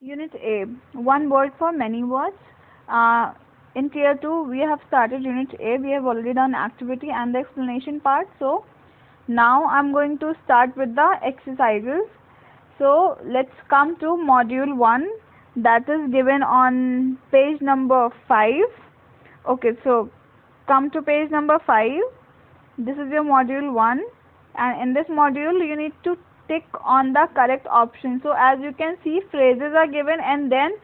Unit A, one word for many words. In tier 2 we have started unit A. We have already done activity and the explanation part. So now I'm going to start with the exercises. So let's come to module 1, that is given on page number 5. Okay, so come to page number 5. This is your module 1, and in this module you need to tick on the correct option. So as you can see, phrases are given and then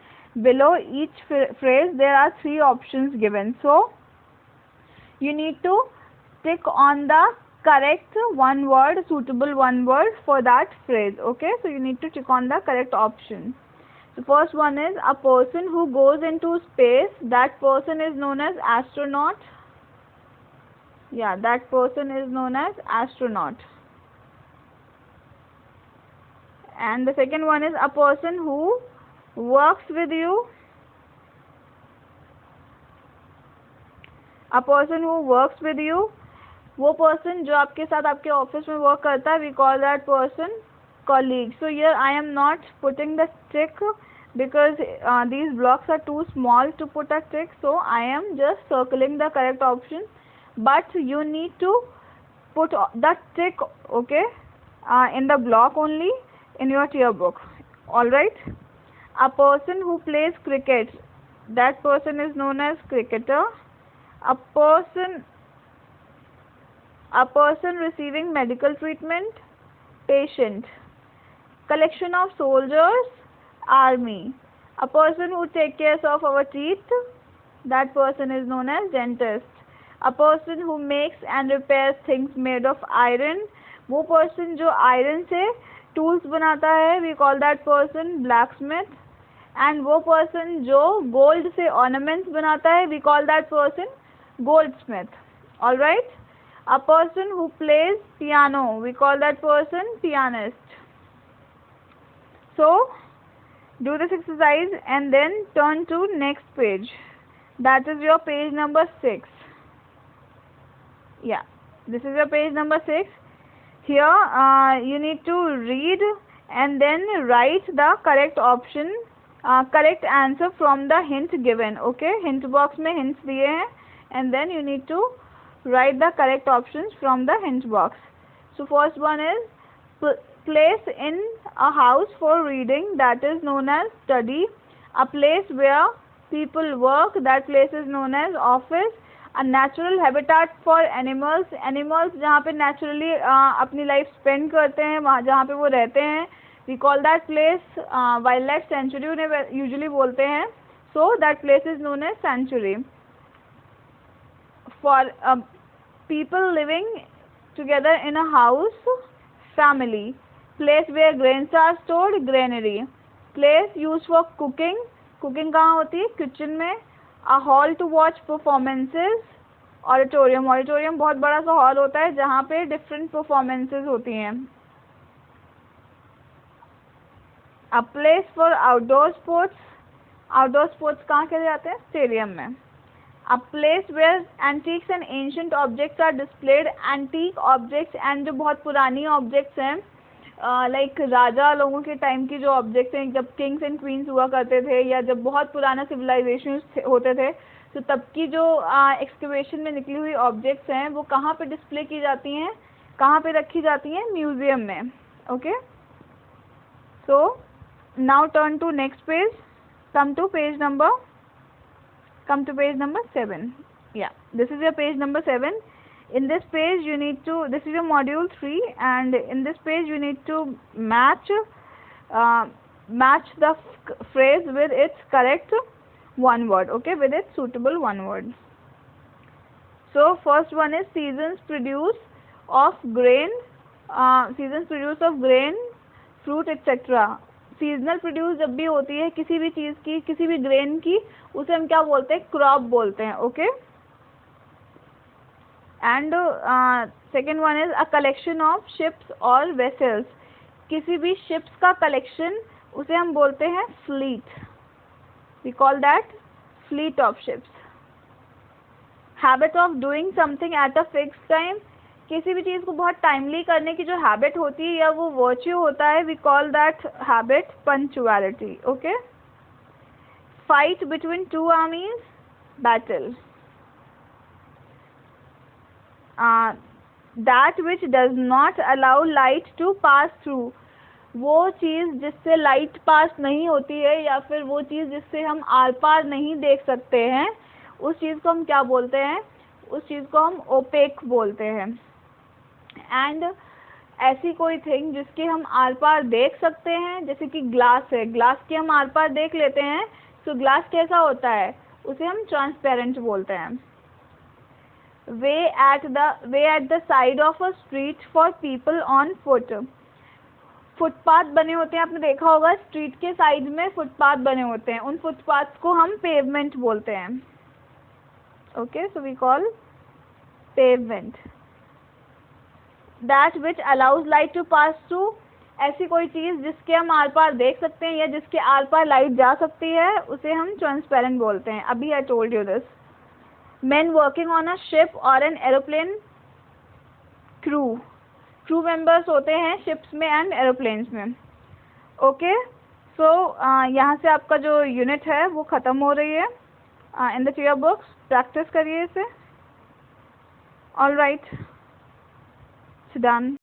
below each phrase there are 3 options given. So you need to tick on the correct one word, suitable one word for that phrase. Okay, so you need to tick on the correct option. The first one is a person who goes into space. That person is known as astronaut. Yeah, that person is known as astronaut. And the second one is a person who works with you. A person who works with you, वो person जो आपके साथ आपके office में work करता है, we call that person colleague. So here I am not putting the tick because these blocks are too small to put a tick, so I am just circling the correct option, but you need to put the tick, okay, in the block only in your tier book. Alright, a person who plays cricket, that person is known as cricketer. A person receiving medical treatment, patient. Collection of soldiers, army. A person who takes care of our teeth, that person is known as dentist. A person who makes and repairs things made of iron, वो person जो iron से tools बनाता है, we call that person blacksmith. And वो person जो gold से ornaments बनाता है, we call that person goldsmith. Alright, a person who plays piano, we call that person pianist. So do this exercise and then turn to next page, that is your page number 6. Yeah, this is your page number 6. Here you need to read and then write the correct option, correct answer from the hint given. Okay, hint box में hints दिए हैं, and then you need to write the correct options from the hint box. So first one is place in a house for reading, that is known as study. A place where people work, that place is known as office. A natural habitat for animals, animals जहाँ पे naturally अपनी life spend करते हैं, वहाँ जहाँ पे वो रहते हैं, we call that place wildlife sanctuary उन्हें usually बोलते हैं. So that place is known as sanctuary. For people living together in a house, family. Place where grains are stored, granary. Place used for cooking, cooking कहाँ होती है, kitchen में. A hall to watch performances, auditorium. Auditorium बहुत बड़ा सा hall होता है जहाँ पे different performances होती हैं. A place for outdoor sports. Outdoor sports कहाँ खेले जाते हैं, stadium में. A place where antiques and ancient objects are displayed. Antique objects and जो बहुत पुरानी objects हैं, लाइक राजा लोगों के टाइम की जो ऑब्जेक्ट्स हैं, जब किंग्स एंड क्वींस हुआ करते थे या जब बहुत पुराना सिविलाइजेशन होते थे, तो तब की जो एक्सकवेशन में निकली हुई ऑब्जेक्ट्स हैं वो कहाँ पे डिस्प्ले की जाती हैं, कहाँ पे रखी जाती हैं, म्यूजियम में. Okay, so now turn to next page. Come to page number 7. Yeah, this is your page number 7. In this page you need to, this is your module 3, and in this page you need to match the phrase with its correct one word, okay, with its suitable one word. So first one is seasons produce of grain, fruit etc. Seasonal produce जब भी होती है किसी भी चीज़ की, किसी भी grain की, उसे हम क्या बोलते हैं, क्रॉप बोलते हैं. Okay, and second one is a collection of ships और वेसल्स. किसी भी शिप्स का कलेक्शन, उसे हम बोलते हैं fleet. We call that fleet of ships. Habit of doing something at a fixed time. किसी भी चीज़ को बहुत टाइमली करने की जो हैबिट होती है या वो वर्च्यू होता है, we call that habit punctuality. Okay. Fight between two armies, battle. That which does not allow light to pass through. वो चीज़ जिससे लाइट पास नहीं होती है या फिर वो चीज़ जिससे हम आर पार नहीं देख सकते हैं, उस चीज़ को हम क्या बोलते हैं? उस चीज़ को हम ओपेक बोलते हैं. एंड ऐसी कोई थिंग जिसके हम आर पार देख सकते हैं, जैसे कि ग्लास है, ग्लास के हम आर पार देख लेते हैं, तो ग्लास कैसा होता है? उसे हम ट्रांसपेरेंट बोलते हैं. Way at the side of a street for people on foot. Footpath बने होते हैं, आपने देखा होगा स्ट्रीट के साइड में फुटपाथ बने होते हैं, उन फुटपाथ को हम पेवमेंट बोलते हैं. Okay, so we call pavement. That which allows light to pass through. ऐसी कोई चीज़ जिसके हम आर पार देख सकते हैं या जिसके आर पार लाइट जा सकती है, उसे हम ट्रांसपेरेंट बोलते हैं. अभी I told you this. men working on a ship or an aeroplane, crew members होते हैं शिप्स में एंड एरोप्लेन्स में. ओके, सो यहाँ से आपका जो यूनिट है वो ख़त्म हो रही है. In the your books practice करिए इसे. All right, done.